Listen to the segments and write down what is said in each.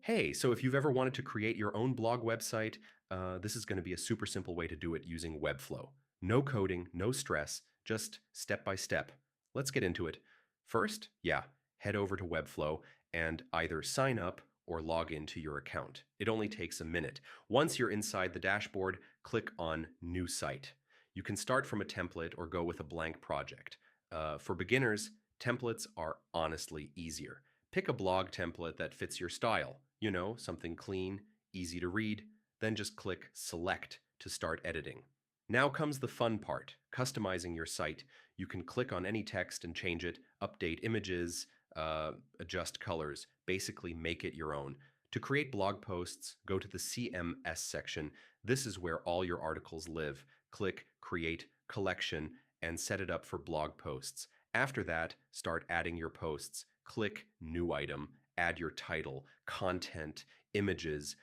Hey, so if you've ever wanted to create your own blog website, this is going to be a super simple way to do it using Webflow. No coding, no stress, just step by step. Let's get into it. First, head over to Webflow and either sign up or log into your account. It only takes a minute. Once you're inside the dashboard, click on New Site. You can start from a template or go with a blank project. For beginners, templates are honestly easier. Pick a blog template that fits your style, something clean, easy to read, then just click Select to start editing. Now comes the fun part, customizing your site. You can click on any text and change it, update images, adjust colors, basically make it your own. To create blog posts, go to the CMS section. This is where all your articles live. Click Create Collection and set it up for blog posts. After that, start adding your posts. Click New Item, add your title, content, images,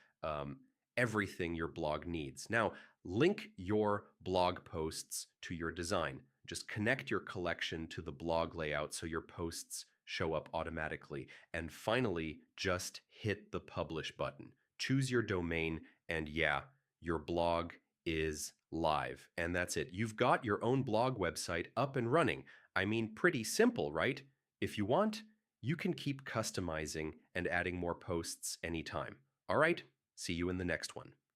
everything your blog needs. Now, link your blog posts to your design. Just connect your collection to the blog layout so your posts show up automatically. And finally, just hit the publish button. Choose your domain, and your blog is live. And that's it. You've got your own blog website up and running. I mean, pretty simple, right? If you want, you can keep customizing and adding more posts anytime. All right, see you in the next one.